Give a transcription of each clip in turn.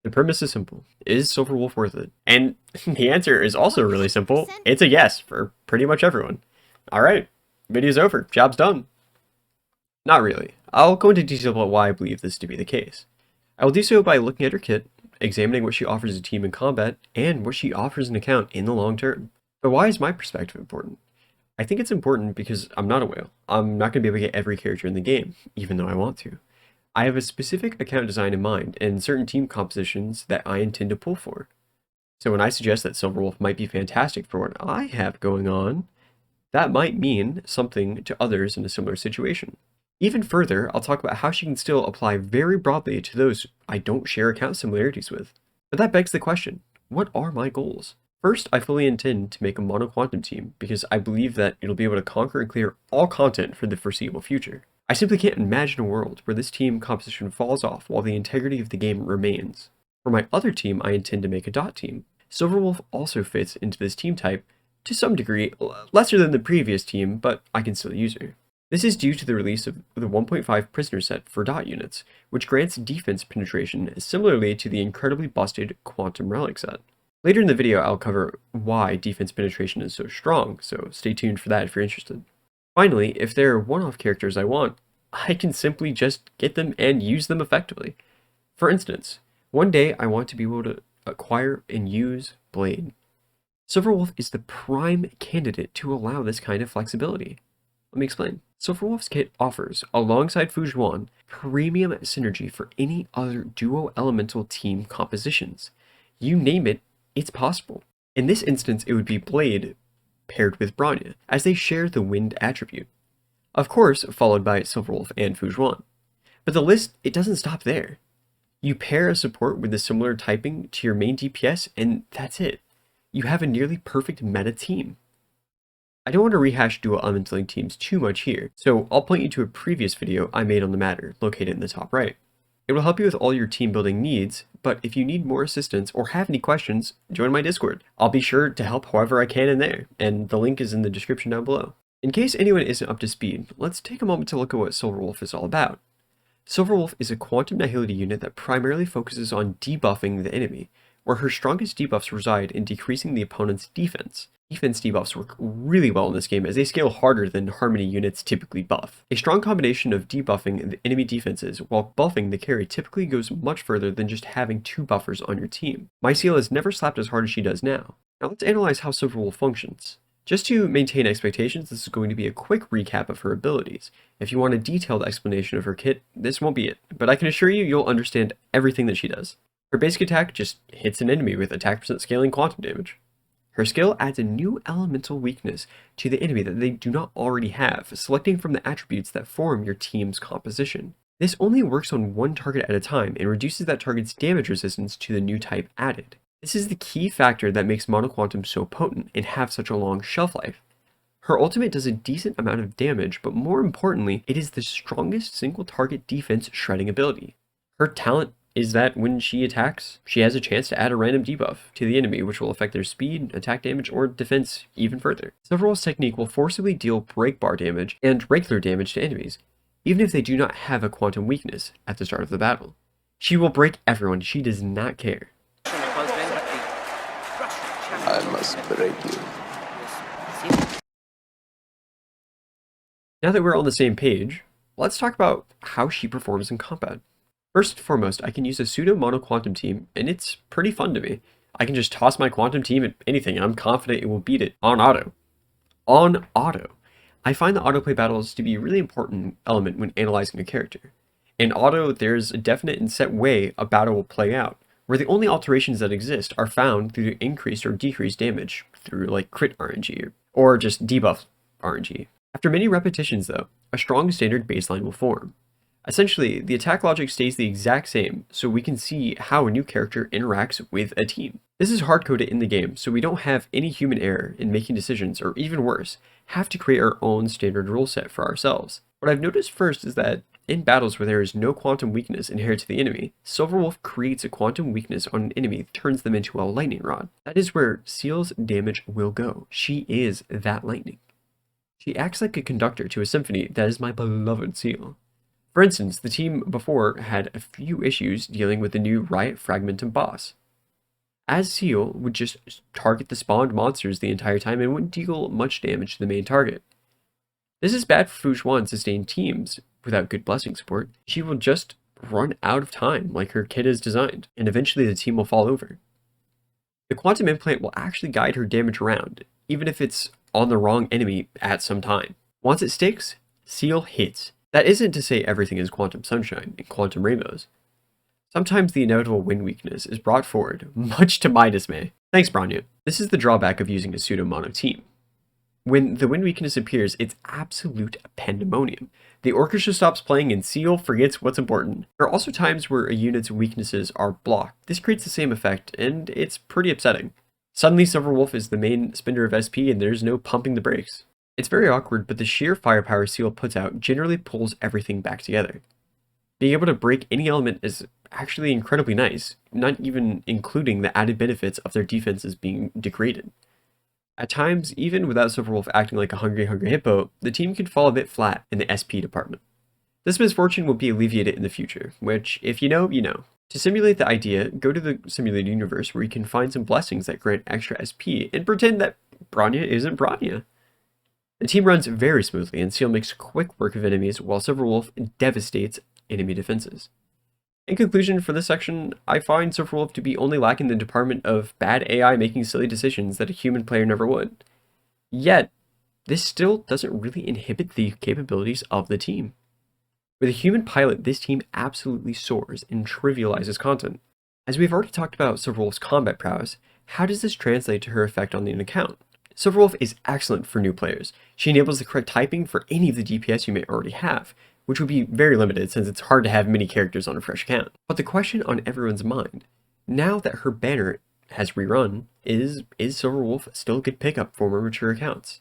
The premise is simple. Is Silverwolf worth it? And the answer is also really simple. It's a yes for pretty much everyone. Alright, video's over. Job's done. Not really. I'll go into detail about why I believe this to be the case. I will do so by looking at her kit, examining what she offers a team in combat, and what she offers an account in the long term. But why is my perspective important? I think it's important because I'm not a whale. I'm not going to be able to get every character in the game, even though I want to. I have a specific account design in mind and certain team compositions that I intend to pull for. So when I suggest that Silverwolf might be fantastic for what I have going on, that might mean something to others in a similar situation. Even further, I'll talk about how she can still apply very broadly to those I don't share account similarities with. But that begs the question, what are my goals? First, I fully intend to make a Mono Quantum team because I believe that it'll be able to conquer and clear all content for the foreseeable future. I simply can't imagine a world where this team composition falls off while the integrity of the game remains. For my other team, I intend to make a dot team. Silverwolf also fits into this team type to some degree, lesser than the previous team, but I can still use her. This is due to the release of the 1.5 prisoner set for dot units, which grants defense penetration similarly to the incredibly busted Quantum Relic set. Later in the video, I'll cover why defense penetration is so strong, so stay tuned for that if you're interested. Finally, if there are one-off characters I want, I can simply just get them and use them effectively. For instance, one day I want to be able to acquire and use Blade. Silverwolf is the prime candidate to allow this kind of flexibility. Let me explain. Silverwolf's kit offers, alongside Fujuan, premium synergy for any other duo elemental team compositions. You name it, it's possible. In this instance, it would be Blade paired with Bronya, as they share the wind attribute. Of course, followed by Silverwolf and Fujuan. But the list, it doesn't stop there. You pair a support with a similar typing to your main DPS, and that's it. You have a nearly perfect meta team. I don't want to rehash dual elemental teams too much here, so I'll point you to a previous video I made on the matter, located in the top right. It will help you with all your team building needs, but if you need more assistance or have any questions, join my Discord. I'll be sure to help however I can in there, and the link is in the description down below. In case anyone isn't up to speed, let's take a moment to look at what Silverwolf is all about. Silverwolf is a quantum nihility unit that primarily focuses on debuffing the enemy, where her strongest debuffs reside in decreasing the opponent's defense. Defense debuffs work really well in this game as they scale harder than Harmony units typically buff. A strong combination of debuffing the enemy defenses while buffing the carry typically goes much further than just having two buffers on your team. Myciel has never slapped as hard as she does now. Now let's analyze how Silverwolf functions. Just to maintain expectations, this is going to be a quick recap of her abilities. If you want a detailed explanation of her kit, this won't be it, but I can assure you you'll understand everything that she does. Her basic attack just hits an enemy with attack percent scaling quantum damage. Her skill adds a new elemental weakness to the enemy that they do not already have, selecting from the attributes that form your team's composition. This only works on one target at a time and reduces that target's damage resistance to the new type added. This is the key factor that makes Mono Quantum so potent and have such a long shelf life. Her ultimate does a decent amount of damage, but more importantly, it is the strongest single target defense shredding ability. Her talent is that when she attacks, she has a chance to add a random debuff to the enemy, which will affect their speed, attack damage, or defense even further. Silverwolf's technique will forcibly deal break bar damage and regular damage to enemies, even if they do not have a quantum weakness at the start of the battle. She will break everyone, she does not care. I must break you. Now that we're on the same page, let's talk about how she performs in combat. First and foremost, I can use a pseudo mono quantum team, and it's pretty fun to me. I can just toss my quantum team at anything, and I'm confident it will beat it on auto. On auto. I find the autoplay battles to be a really important element when analyzing a character. In auto, there's a definite and set way a battle will play out, where the only alterations that exist are found through increased or decreased damage, through like crit RNG, or just debuff RNG. After many repetitions though, a strong standard baseline will form. Essentially, the attack logic stays the exact same, so we can see how a new character interacts with a team. This is hard-coded in the game, so we don't have any human error in making decisions, or even worse, have to create our own standard rule set for ourselves. What I've noticed first is that in battles where there is no quantum weakness inherent to the enemy, Silverwolf creates a quantum weakness on an enemy that turns them into a lightning rod. That is where Ciel's damage will go. She is that lightning. She acts like a conductor to a symphony that is my beloved Ciel. For instance, the team before had a few issues dealing with the new Riot Fragmentum boss, as Seal would just target the spawned monsters the entire time and wouldn't deal much damage to the main target. This is bad for Fu Xuan sustained teams without good blessing support. She will just run out of time like her kit is designed, and eventually the team will fall over. The Quantum Implant will actually guide her damage around, even if it's on the wrong enemy at some time. Once it sticks, Seal hits. That isn't to say everything is Quantum Sunshine and Quantum Rainbows. Sometimes the inevitable wind weakness is brought forward, much to my dismay. Thanks, Bronya. This is the drawback of using a pseudo-mono team. When the wind weakness appears, it's absolute pandemonium. The orchestra stops playing and Seal forgets what's important. There are also times where a unit's weaknesses are blocked. This creates the same effect, and it's pretty upsetting. Suddenly Silverwolf is the main spender of SP and there's no pumping the brakes. It's very awkward, but the sheer firepower Seal puts out generally pulls everything back together. Being able to break any element is actually incredibly nice, not even including the added benefits of their defenses being degraded. At times, even without Silverwolf acting like a hungry hippo, the team can fall a bit flat in the SP department. This misfortune will be alleviated in the future, which, if you know, you know. To simulate the idea, go to the simulated universe where you can find some blessings that grant extra SP and pretend that Bronya isn't Bronya. The team runs very smoothly and Seal makes quick work of enemies while Silverwolf devastates enemy defenses. In conclusion, for this section, I find Silverwolf to be only lacking the department of bad AI making silly decisions that a human player never would. Yet, this still doesn't really inhibit the capabilities of the team. With a human pilot, this team absolutely soars and trivializes content. As we've already talked about Silverwolf's combat prowess, how does this translate to her effect on the account? Silverwolf is excellent for new players. She enables the correct typing for any of the DPS you may already have, which would be very limited since it's hard to have many characters on a fresh account. But the question on everyone's mind, now that her banner has rerun, is Silverwolf still a good pickup for more mature accounts?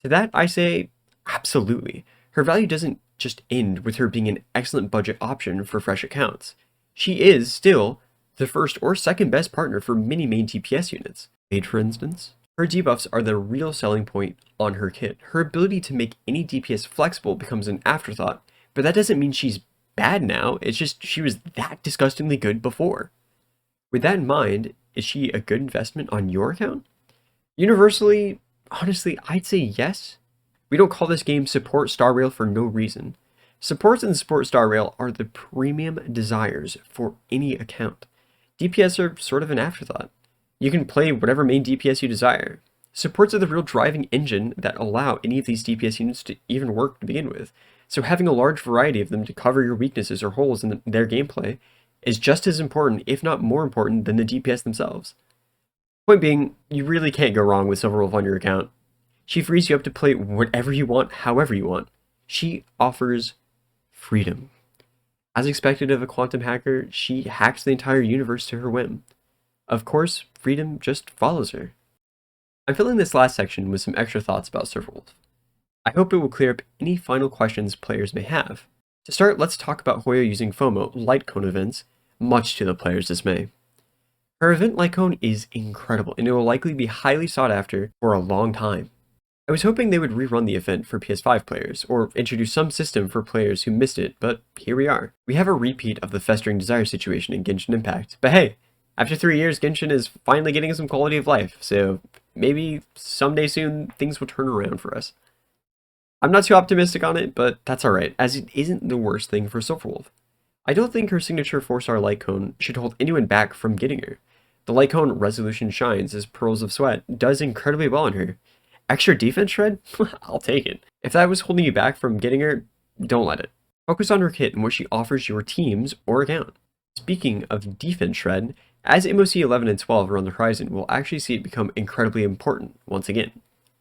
To that I say, absolutely. Her value doesn't just end with her being an excellent budget option for fresh accounts. She is still the first or second best partner for many main DPS units. Mage, for instance. Her debuffs are the real selling point on her kit. Her ability to make any DPS flexible becomes an afterthought, but that doesn't mean she's bad now, it's just she was that disgustingly good before. With that in mind, is she a good investment on your account? Universally, honestly, I'd say yes. We don't call this game Support Star Rail for no reason. Supports in Support Star Rail are the premium desires for any account. DPS are sort of an afterthought. You can play whatever main DPS you desire. Supports are the real driving engine that allow any of these DPS units to even work to begin with, so having a large variety of them to cover your weaknesses or holes in their gameplay is just as important, if not more important, than the DPS themselves. Point being, you really can't go wrong with Silverwolf on your account. She frees you up to play whatever you want, however you want. She offers freedom. As expected of a quantum hacker, she hacks the entire universe to her whim. Of course, freedom just follows her. I'm filling this last section with some extra thoughts about Silverwolf. I hope it will clear up any final questions players may have. To start, let's talk about Hoyo using FOMO light cone events, much to the player's dismay. Her event light cone is incredible, and it will likely be highly sought after for a long time. I was hoping they would rerun the event for PS5 players, or introduce some system for players who missed it, but here we are. We have a repeat of the Festering Desire situation in Genshin Impact, but hey, after 3 years, Genshin is finally getting some quality of life, so maybe someday soon things will turn around for us. I'm not too optimistic on it, but that's alright, as it isn't the worst thing for Silverwolf. I don't think her signature 4-star light cone should hold anyone back from getting her. The light cone resolution shines as pearls of sweat does incredibly well on her. Extra defense shred? I'll take it. If that was holding you back from getting her, don't let it. Focus on her kit and what she offers your teams or account. Speaking of defense shred, as MOC 11 and 12 are on the horizon, we'll actually see it become incredibly important once again.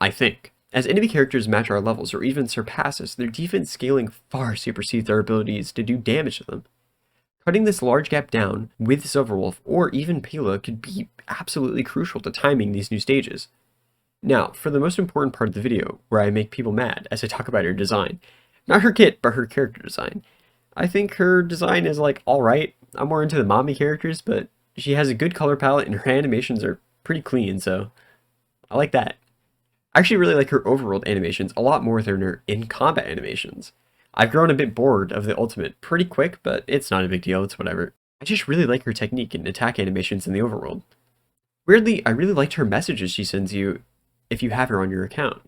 I think. As enemy characters match our levels or even surpass us, their defense scaling far supersedes our abilities to do damage to them. Cutting this large gap down with Silverwolf or even Pela could be absolutely crucial to timing these new stages. Now, for the most important part of the video, where I make people mad as I talk about her design. Not her kit, but her character design. I think her design is like alright. I'm more into the mommy characters, but she has a good color palette and her animations are pretty clean, so I like that. I actually really like her overworld animations a lot more than her in-combat animations. I've grown a bit bored of the ultimate pretty quick, but it's not a big deal, it's whatever. I just really like her technique and attack animations in the overworld. Weirdly, I really liked her messages she sends you if you have her on your account.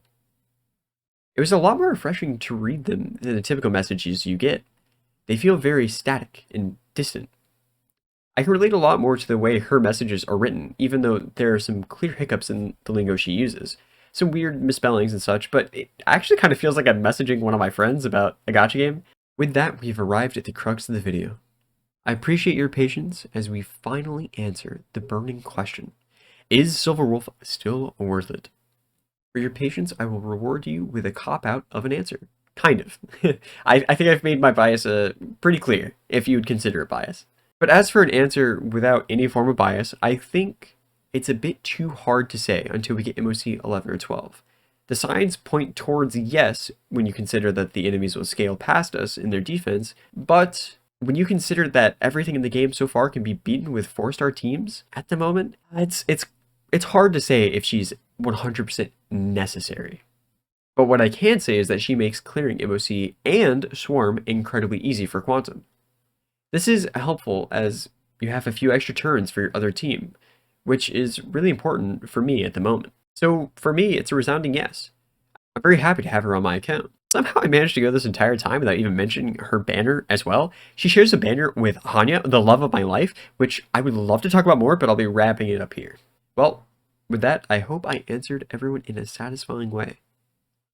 It was a lot more refreshing to read them than the typical messages you get. They feel very static and distant. I can relate a lot more to the way her messages are written, even though there are some clear hiccups in the lingo she uses. Some weird misspellings and such, but it actually kind of feels like I'm messaging one of my friends about a gacha game. With that, we've arrived at the crux of the video. I appreciate your patience as we finally answer the burning question. Is Silver Wolf still worth it? For your patience, I will reward you with a cop-out of an answer. Kind of. I think I've made my bias pretty clear, if you would consider it bias. But as for an answer without any form of bias, I think it's a bit too hard to say until we get MOC 11 or 12. The signs point towards yes when you consider that the enemies will scale past us in their defense, but when you consider that everything in the game so far can be beaten with 4-star teams at the moment, it's hard to say if she's 100% necessary. But what I can say is that she makes clearing MOC and Swarm incredibly easy for Quantum. This is helpful as you have a few extra turns for your other team, which is really important for me at the moment. So for me, it's a resounding yes. I'm very happy to have her on my account. Somehow I managed to go this entire time without even mentioning her banner as well. She shares a banner with Hanya, the love of my life, which I would love to talk about more, but I'll be wrapping it up here. Well, with that, I hope I answered everyone in a satisfying way.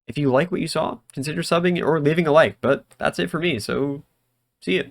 If you like what you saw, consider subbing or leaving a like, but that's it for me, so see ya.